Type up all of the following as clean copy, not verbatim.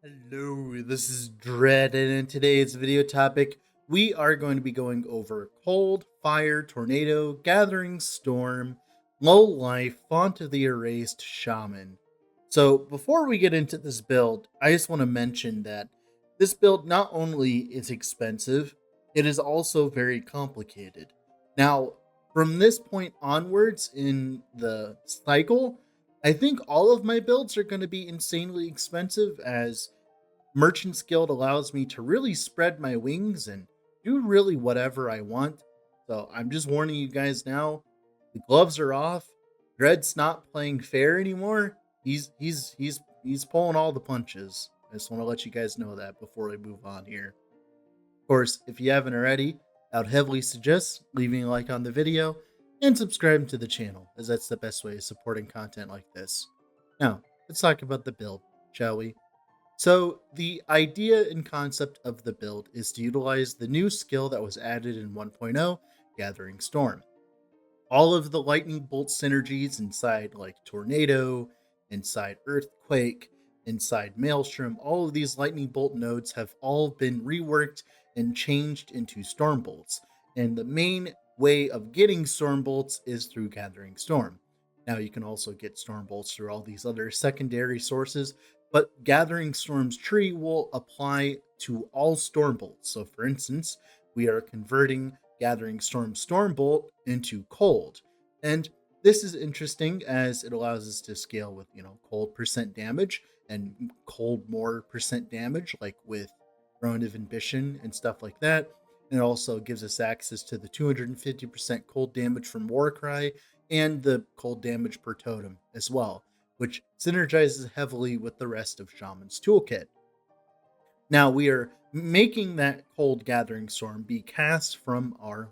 Hello, this is Dread, and in today's video topic, we are going to be going over Cold, Fire, Tornado, Gathering Storm, Low Life, Font of the Erased, Shaman. So, before we get into this build, I just want to mention that this build not only is expensive, it is also very complicated. Now, from this point onwards in the cycle, I think all of my builds are going to be insanely expensive as Merchant's Guild allows me to really spread my wings and do really whatever I want. So I'm just warning you guys now. The gloves are off. Dread's not playing fair anymore. He's pulling all the punches. I just want to let you guys know that before we move on here. Of course, if you haven't already, I would heavily suggest leaving a like on the video and subscribing to the channel, as that's the best way of supporting content like this. Now, let's talk about the build, shall we? So, the idea and concept of the build is to utilize the new skill that was added in 1.0, Gathering Storm. All of the lightning bolt synergies inside, like Tornado, inside Earthquake, inside Maelstrom, all of these lightning bolt nodes have all been reworked and changed into storm bolts. And the main way of getting storm bolts is through Gathering Storm. Now, you can also get storm bolts through all these other secondary sources, but Gathering Storm's tree will apply to all storm bolts. So, for instance, we are converting Gathering Storm Bolt into Cold. And this is interesting as it allows us to scale with, cold percent damage and cold more percent damage, like with Throne of Ambition and stuff like that. And it also gives us access to the 250% cold damage from Warcry and the cold damage per totem as well, which synergizes heavily with the rest of Shaman's toolkit. Now we are making that cold gathering storm be cast from our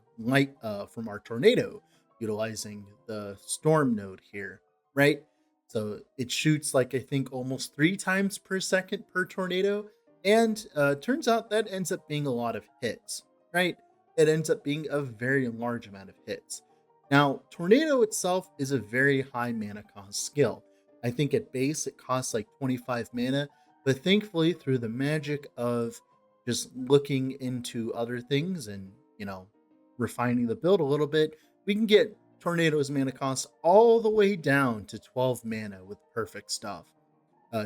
tornado, utilizing the storm node here, right? So it shoots like I think almost 3 times per second per tornado, and turns out that ends up being a lot of hits, right? It ends up being a very large amount of hits. Now, tornado itself is a very high mana cost skill. I think at base it costs like 25 mana, but thankfully, through the magic of just looking into other things and, refining the build a little bit, we can get Tornado's mana cost all the way down to 12 mana with perfect stuff.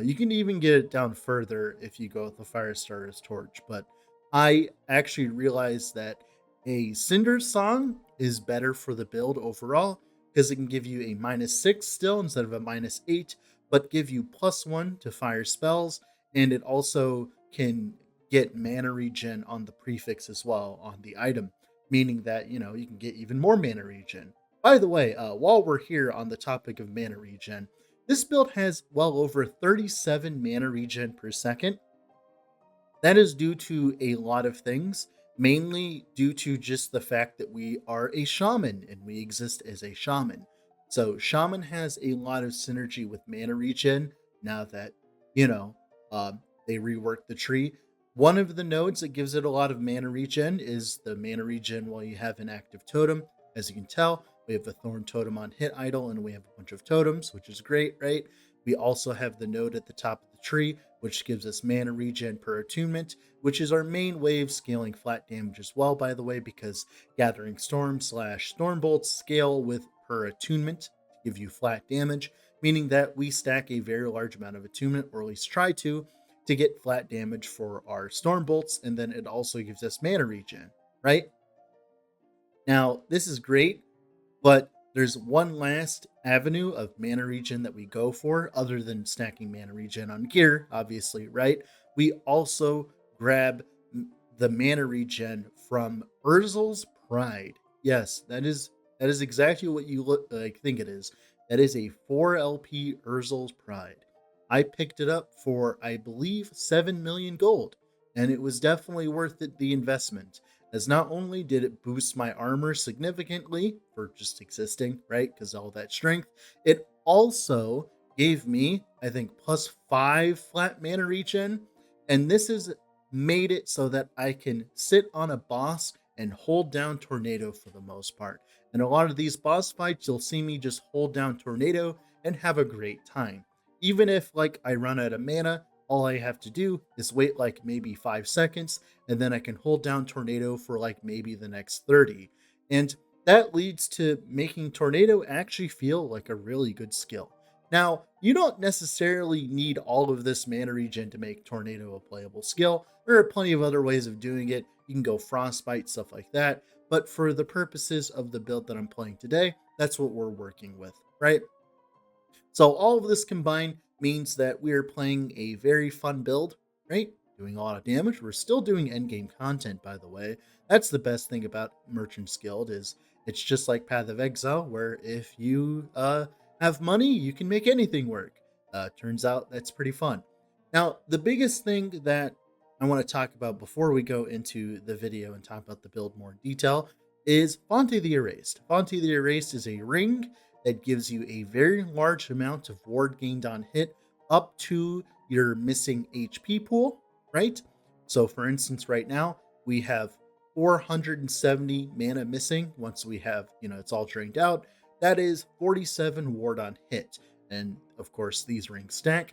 You can even get it down further if you go with the Firestarter's Torch, but I actually realized that a Cindersong is better for the build overall because it can give you a -6 still instead of a -8, but give you +1 to fire spells, and it also can get mana regen on the prefix as well on the item, meaning that you can get even more mana regen. By the way, while we're here on the topic of mana regen, this build has well over 37 mana regen per second. That is due to a lot of things, mainly due to just the fact that we are a shaman and we exist as a shaman. So shaman has a lot of synergy with mana regen now that, you know, they reworked the tree. One of the nodes that gives it a lot of mana regen is the mana regen while you have an active totem. As you can tell, we have a thorn totem on hit idle and we have a bunch of totems, which is great, right? We also have the node at the top of the tree, which gives us mana regen per attunement, which is our main way of scaling flat damage as well, by the way, because Gathering Storm / Storm Bolts scale with per attunement to give you flat damage, meaning that we stack a very large amount of attunement, or at least try to get flat damage for our Storm Bolts, and then it also gives us mana regen, right? Now, this is great, but there's one last avenue of mana regen that we go for, other than stacking mana regen on gear, obviously, right? We also grab the mana regen from Urzel's Pride. Yes, that is exactly what you think it is. That is a 4 LP Urzel's Pride. I picked it up for, I believe, 7 million gold, and it was definitely worth it, the investment, as not only did it boost my armor significantly for just existing, right, because all that strength, it also gave me, I think, +5 flat mana regen, and this has made it so that I can sit on a boss and hold down Tornado for the most part. And a lot of these boss fights, you'll see me just hold down Tornado and have a great time. Even if, like, I run out of mana, all I have to do is wait like maybe 5 seconds, and then I can hold down Tornado for like maybe the next 30. And that leads to making Tornado actually feel like a really good skill. Now, you don't necessarily need all of this mana regen to make Tornado a playable skill. There are plenty of other ways of doing it. You can go Frostbite, stuff like that. But for the purposes of the build that I'm playing today, that's what we're working with, right? So all of this combined means that we are playing a very fun build, right? Doing a lot of damage. We're still doing endgame content, by the way. That's the best thing about Merchant's Guild is it's just like Path of Exile, where if you have money, you can make anything work. Turns out that's pretty fun. Now, the biggest thing that I want to talk about before we go into the video and talk about the build more in detail is Fonte the Erased. Fonte the Erased is a ring that gives you a very large amount of ward gained on hit up to your missing HP pool, right? So, for instance, right now we have 470 mana missing. Once we have, it's all drained out, that is 47 ward on hit. And of course, these rings stack.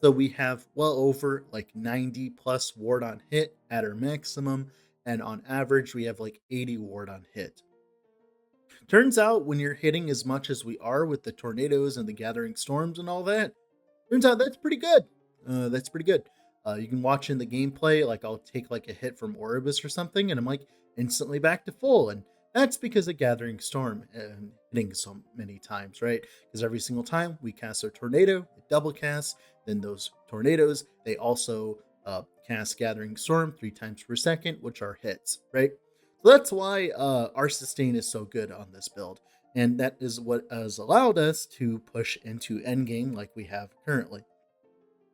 So we have well over like 90 plus ward on hit at our maximum. And on average, we have like 80 ward on hit. Turns out when you're hitting as much as we are with the tornadoes and the gathering storms and all that, turns out that's pretty good. That's pretty good. You can watch in the gameplay, like I'll take like a hit from Oribus or something, and I'm like instantly back to full. And that's because of Gathering Storm and hitting so many times, right? Because every single time we cast a tornado, it double casts. Then those tornadoes, they also cast Gathering Storm 3 times per second, which are hits, right? So that's why our sustain is so good on this build. And that is what has allowed us to push into endgame like we have currently.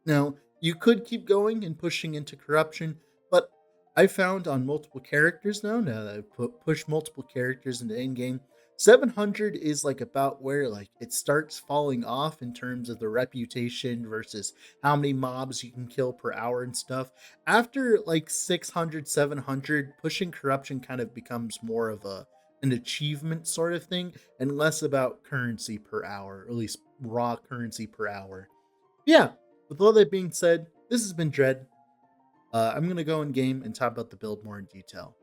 Now, you could keep going and pushing into corruption, but I found on multiple characters now that I've pushed multiple characters into endgame, 700 is like about where like it starts falling off in terms of the reputation versus how many mobs you can kill per hour and stuff. After like 600, 700, pushing corruption kind of becomes more of an achievement sort of thing and less about currency per hour, or at least raw currency per hour. Yeah, with all that being said, this has been Dread. I'm going to go in game and talk about the build more in detail.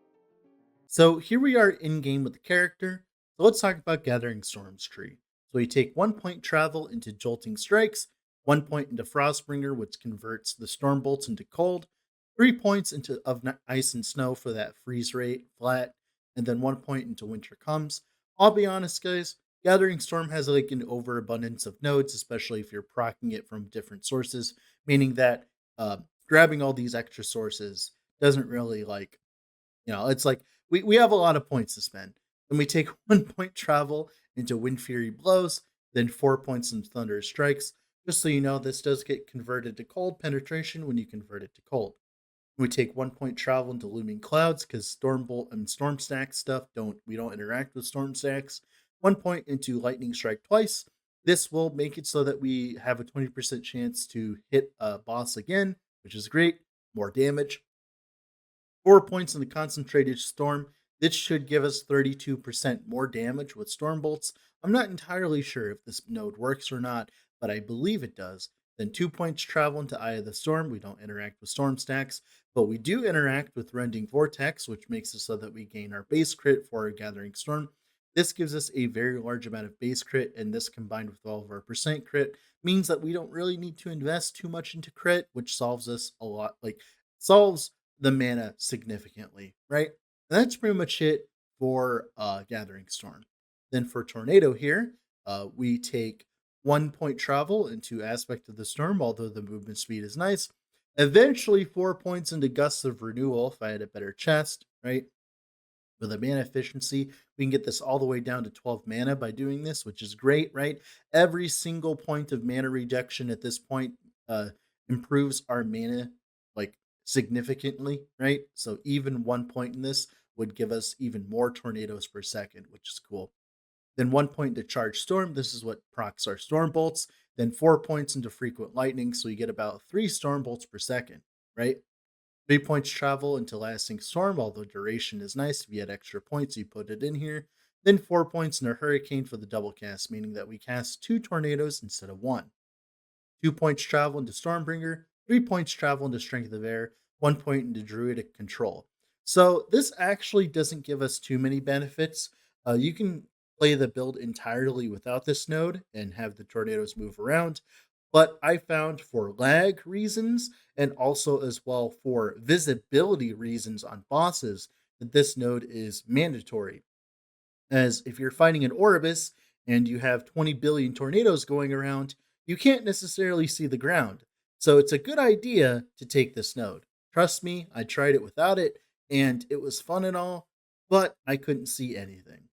So here we are in game with the character. So let's talk about Gathering Storm's tree. So you take 1 point travel into Jolting Strikes, 1 point into Frostbringer, which converts the Storm Bolts into cold, 3 points into of Ice and Snow for that freeze rate flat, and then 1 point into Winter Comes. I'll be honest, guys. Gathering Storm has like an overabundance of nodes, especially if you're procking it from different sources, meaning that grabbing all these extra sources doesn't really like, it's like we have a lot of points to spend. Then we take 1 point travel into Wind Fury Blows, then 4 points in Thunderous Strikes. Just so you know, this does get converted to cold penetration when you convert it to cold. We take 1 point travel into Looming Clouds because Stormbolt and Storm Stack stuff we don't interact with Storm Stacks. 1 point into Lightning Strike twice. This will make it so that we have a 20% chance to hit a boss again, which is great. More damage. 4 points in the Concentrated Storm. This should give us 32% more damage with Storm Bolts. I'm not entirely sure if this node works or not, but I believe it does. Then 2 points travel into Eye of the Storm. We don't interact with Storm Stacks, but we do interact with Rending Vortex, which makes it so that we gain our base crit for our Gathering Storm. This gives us a very large amount of base crit, and this combined with all of our percent crit means that we don't really need to invest too much into crit, which solves us a lot, solves the mana significantly, right? And that's pretty much it for Gathering Storm. Then for Tornado here, we take 1 point travel into Aspect of the Storm, although the movement speed is nice. Eventually 4 points into Gusts of Renewal if I had a better chest, right? With a mana efficiency, we can get this all the way down to 12 mana by doing this, which is great, right? Every single point of mana reduction at this point improves our mana like significantly, right? So even 1 point in this would give us even more tornadoes per second, which is cool. Then 1 point to Charge Storm. This is what procs our Storm Bolts. Then 4 points into Frequent Lightning, so you get about 3 Storm Bolts per second, right? 3 points travel into Lasting Storm, although duration is nice. If you had extra points, you put it in here. Then 4 points into Hurricane for the double cast, meaning that we cast 2 tornadoes instead of 1. 2 points travel into Stormbringer, 3 points travel into Strength of Air, 1 point into Druidic Control. So this actually doesn't give us too many benefits. You can play the build entirely without this node and have the tornadoes move around. But I found for lag reasons and also as well for visibility reasons on bosses that this node is mandatory. As if you're fighting an Oribus and you have 20 billion tornadoes going around, you can't necessarily see the ground. So it's a good idea to take this node. Trust me, I tried it without it and it was fun and all, but I couldn't see anything.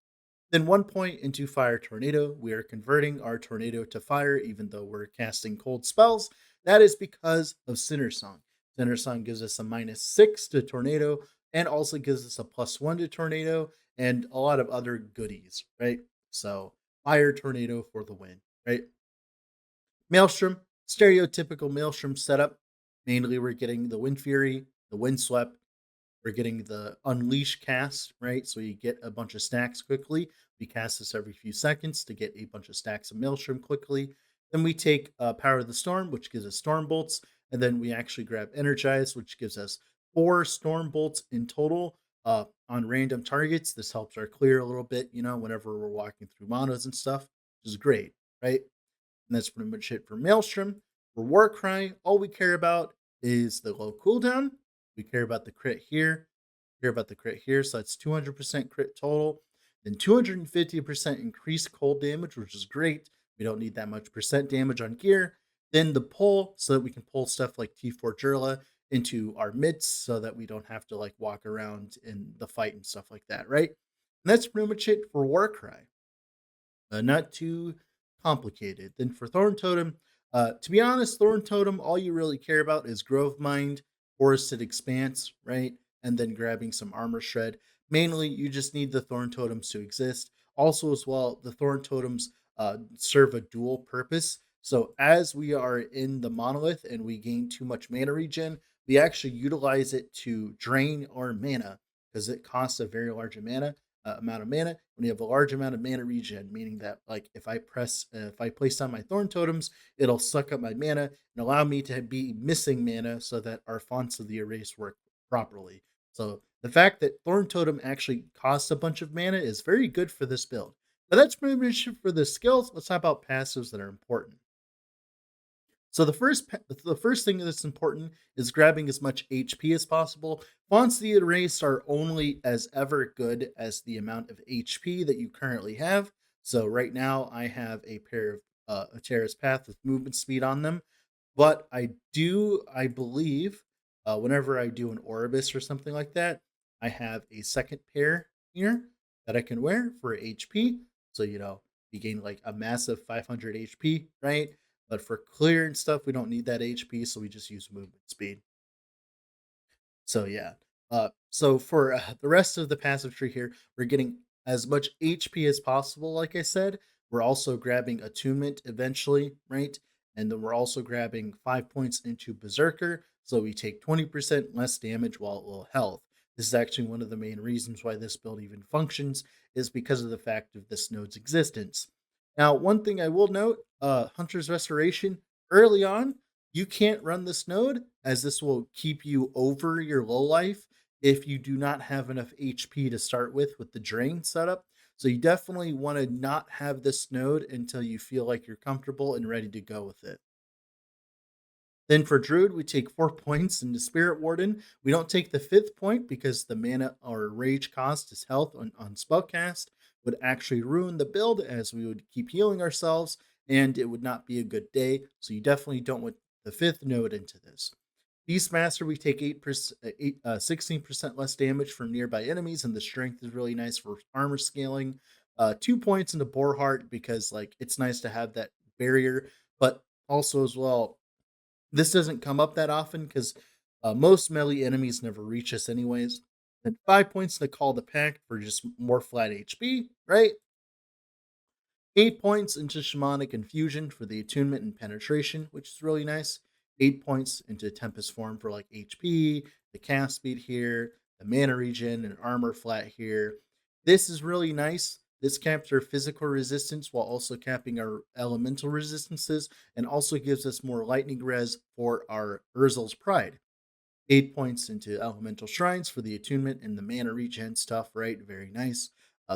Then 1 point into Fire Tornado. We are converting our tornado to fire, even though we're casting cold spells. That is because of Cindersong. Cindersong gives us a -6 to tornado and also gives us a +1 to tornado and a lot of other goodies, right? So, Fire Tornado for the win, right? Maelstrom, stereotypical Maelstrom setup. Mainly, we're getting the Wind Fury, the Windswept, we're getting the unleash cast, right? So you get a bunch of stacks quickly. We cast this every few seconds to get a bunch of stacks of Maelstrom quickly. Then we take Power of the Storm, which gives us Storm Bolts. And then we actually grab Energize, which gives us 4 Storm Bolts in total on random targets. This helps our clear a little bit, whenever we're walking through monos and stuff, which is great, right? And that's pretty much it for Maelstrom. For Warcry, all we care about is the low cooldown. We care about the crit here, care about the crit here. So that's 200% crit total. Then 250% increased cold damage, which is great. We don't need that much percent damage on gear. Then the pull, so that we can pull stuff like T4 Jurla into our midst so that we don't have to like walk around in the fight and stuff like that, right? And that's pretty much it for Warcry. Not too complicated. Then for Thorn Totem, to be honest, Thorn Totem, all you really care about is Grove Mind, Forested Expanse, right? And then grabbing some Armor Shred. Mainly, you just need the Thorn Totems to exist. Also, as well, the Thorn Totems serve a dual purpose. So, as we are in the monolith and we gain too much mana regen, we actually utilize it to drain our mana because it costs a very large amount of mana. When you have a large amount of mana regen, meaning that like if I place down my thorn totems, it'll suck up my mana and allow me to be missing mana so that our fonts of the erase work properly. So the fact that thorn totem actually costs a bunch of mana is very good for this build. But that's pretty much it for the skills. Let's talk about passives that are important. So the first thing that's important is grabbing as much HP as possible. Fonts the erase are only as ever good as the amount of HP that you currently have. So right now I have a pair of a Terrace Path with movement speed on them, but I believe, whenever I do an Oribus or something like that, I have a second pair here that I can wear for HP. So you gain like a massive 500 HP, right? But for clear and stuff, we don't need that HP, so we just use movement speed. So yeah. So for the rest of the passive tree here, we're getting as much HP as possible. Like I said, we're also grabbing attunement eventually, right? And then we're also grabbing 5 points into Berserker, so we take 20% less damage while at low health. This is actually one of the main reasons why this build even functions, is because of the fact of this node's existence. Now, one thing I will note, Hunter's Restoration, early on, you can't run this node, as this will keep you over your low life if you do not have enough HP to start with the drain setup. So you definitely want to not have this node until you feel like you're comfortable and ready to go with it. Then for Druid, we take 4 points into Spirit Warden. We don't take the fifth point because the mana or rage cost is health on spellcast would actually ruin the build, as we would keep healing ourselves and it would not be a good day. So you definitely don't want the fifth node into this. Beastmaster, we take 16% less damage from nearby enemies, and the strength is really nice for armor scaling. 2 points into Boarheart because like it's nice to have that barrier, but also as well, this doesn't come up that often because most melee enemies never reach us anyways. And 5 points to Call the Pack for just more flat HP, right? 8 points into Shamanic Infusion for the attunement and penetration, which is really nice. 8 points into Tempest Form for like HP, the cast speed here, the mana regen, and armor flat here. This is really nice This caps our physical resistance while also capping our elemental resistances, and also gives us more lightning res for our Urzel's Pride. 8 points into elemental shrines for the attunement and the mana regen stuff, right? Very nice.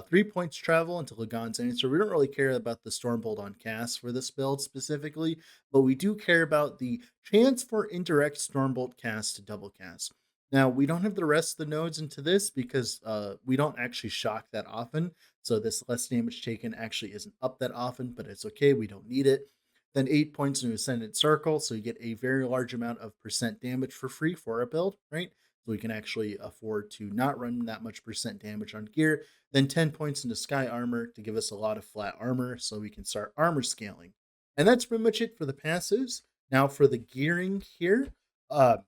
3 points travel into Lagan's answer. We don't really care about the Stormbolt on cast for this build specifically, but we do care about the chance for indirect Stormbolt cast to double cast. Now, we don't have the rest of the nodes into this because we don't actually shock that often. So this less damage taken actually isn't up that often, but it's okay. We don't need it. Then 8 points into Ascendant Circle, so you get a very large amount of percent damage for free for a build, right? So we can actually afford to not run that much percent damage on gear. Then 10 points into Sky Armor to give us a lot of flat armor, so we can start armor scaling. And that's pretty much it for the passives. Now for the gearing here, uh,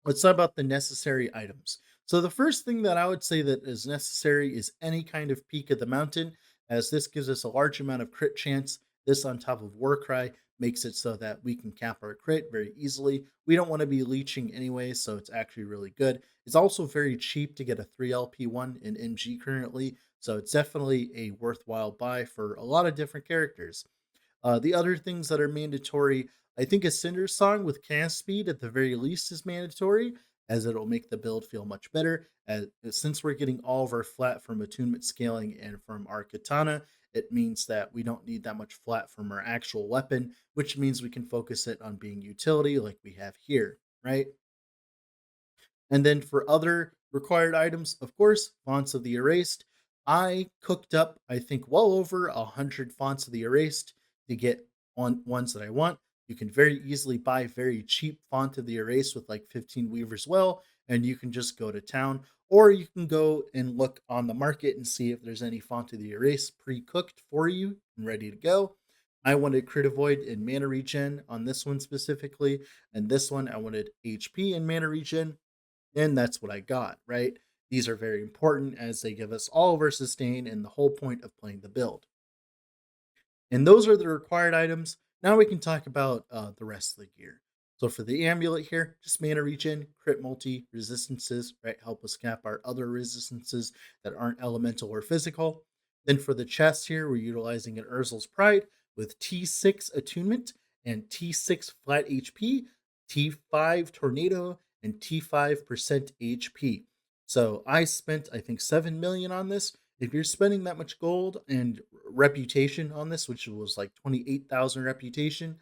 let's talk about the necessary items. So the first thing that I would say that is necessary is any kind of peak of the mountain, as this gives us a large amount of crit chance. This on top of Warcry makes it so that we can cap our crit very easily. We don't want to be leeching anyway, so it's actually really good. It's also very cheap to get a 3LP1 in MG currently, so it's definitely a worthwhile buy for a lot of different characters. The other things that are mandatory, I think a Cindersong with cast speed at the very least is mandatory, as it'll make the build feel much better. As, since we're getting all of our flat from attunement scaling and from our katana, it means that we don't need that much flat from our actual weapon, which means we can focus it on being utility like we have here, right? And then for other required items, of course, fonts of the erased. I cooked up, I think, well over 100 fonts of the erased to get on ones that I want. You can very easily buy very cheap font of the erased with like 15 weavers well, and you can just go to town, or you can go and look on the market and see if there's any font of the erased pre-cooked for you and ready to go. I wanted crit avoid and mana regen on this one specifically, and this one I wanted HP and mana regen, and that's what I got, right? These are very important as they give us all of our sustain and the whole point of playing the build. And those are the required items. Now we can talk about the rest of the gear. So for the amulet here, just mana regen, crit multi, resistances, right? Help us cap our other resistances that aren't elemental or physical. Then for the chest here, we're utilizing an Urzel's Pride with T6 attunement and T6 flat HP, T5 tornado, and T5% HP. So I spent, I think, 7 million on this. If you're spending that much gold and reputation on this, which was like 28,000 reputation,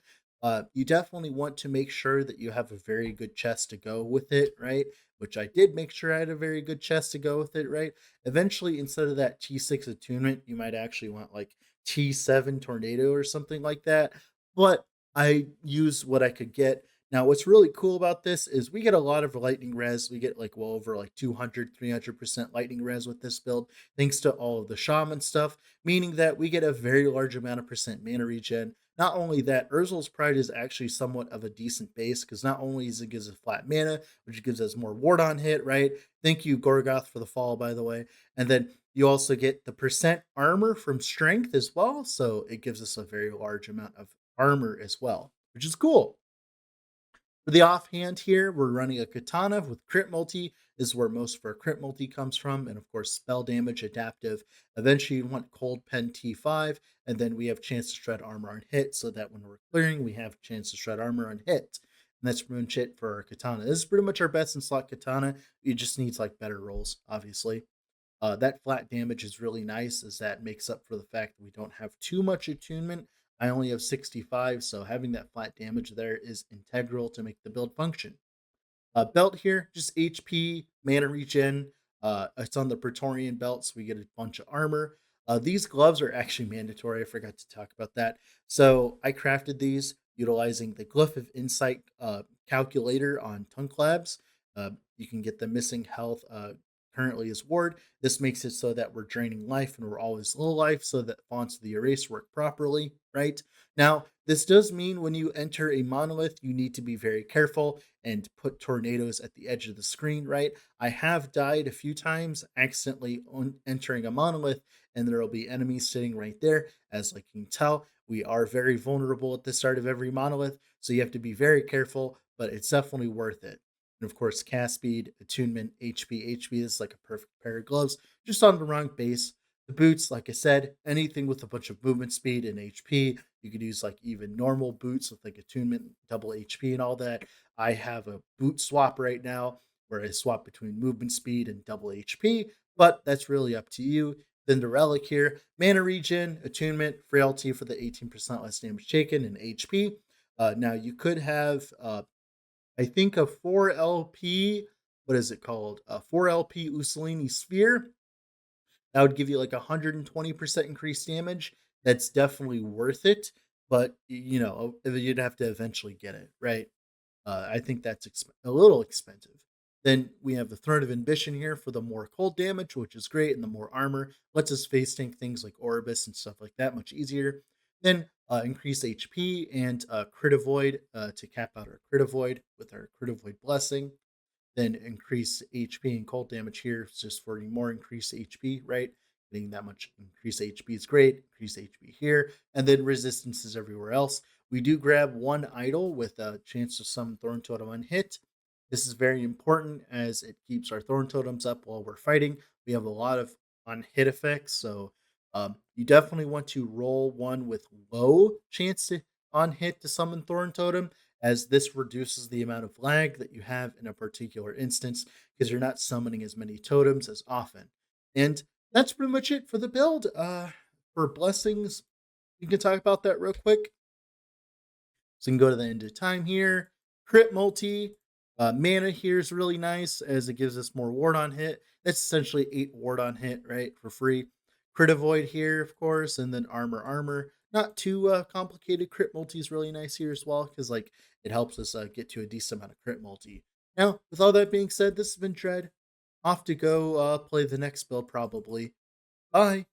you definitely want to make sure that you have a very good chest to go with it, right? Which I did make sure I had a very good chest to go with it, right? Eventually, instead of that T6 attunement, you might actually want like T7 tornado or something like that. But I used what I could get. Now, what's really cool about this is we get a lot of lightning res. We get like well over like 200, 300% lightning res with this build, thanks to all of the shaman stuff, meaning that we get a very large amount of percent mana regen. Not only that, Urzel's Pride is actually somewhat of a decent base because not only does it gives us flat mana, which gives us more ward on hit, right? Thank you, Gorgoth, for the fall, by the way. And then you also get the percent armor from strength as well. So it gives us a very large amount of armor as well, which is cool. For the offhand here, we're running a katana with crit multi. This is where most of our crit multi comes from, and of course, spell damage, adaptive. Eventually, you want cold pen T5, and then we have chance to shred armor on hit, so that when we're clearing, we have chance to shred armor on hit. And that's pretty much it for our katana. This is pretty much our best in slot katana. It just needs like better rolls, obviously. That flat damage is really nice, as that makes up for the fact that we don't have too much attunement. I only have 65, so having that flat damage there is integral to make the build function. Belt here, just HP, mana regen. It's on the Praetorian belt, so we get a bunch of armor. These gloves are actually mandatory. I forgot to talk about that. So I crafted these utilizing the Glyph of Insight calculator on Tunk Labs. You can get the missing health currently as ward. This makes it so that we're draining life and we're always low life so that fonts of the erase work properly, right? Now, this does mean when you enter a monolith, you need to be very careful and put tornadoes at the edge of the screen, right? I have died a few times accidentally entering a monolith, and there will be enemies sitting right there. As like you can tell, we are very vulnerable at the start of every monolith, so you have to be very careful, but it's definitely worth it. And of course, cast speed, attunement, HP. HP is like a perfect pair of gloves, just on the wrong base. The boots, like I said, anything with a bunch of movement speed and HP. You could use like even normal boots with like attunement, double HP, and all that. I have a boot swap right now where I swap between movement speed and double HP, but that's really up to you. Then the relic here, mana regen, attunement, frailty for the 18% less damage taken, and HP. Now you could have, I think, a 4 LP. What is it called? A 4 LP Ussolini Sphere that would give you like 120% increased damage. That's definitely worth it, but you'd have to eventually get it, right? I think that's a little expensive. Then we have the Threat of Ambition here for the more cold damage, which is great, and the more armor lets us face tank things like Orbis and stuff like that much easier. Then increase HP and crit avoid to cap out our crit avoid with our crit avoid blessing. Then increase HP and cold damage here just for more increased HP, right? Getting that much increased HP is great. Increase HP here, and then resistances everywhere else. We do grab one idol with a chance to summon Thorn Totem unhit. This is very important as it keeps our Thorn Totems up while we're fighting. We have a lot of unhit effects, so you definitely want to roll one with low chance on hit to summon Thorn Totem, as this reduces the amount of lag that you have in a particular instance because you're not summoning as many totems as often. And that's pretty much it for the build. For blessings, you can talk about that real quick. So you can go to the end of time here. Crit multi. Mana here is really nice as it gives us more ward on hit. That's essentially 8 ward on hit, right? For free. Crit avoid here, of course, and then armor. Not too complicated. Crit multi is really nice here as well because like it helps us get to a decent amount of crit multi. Now, with all that being said, this has been Dread. Off to go play the next build probably. Bye.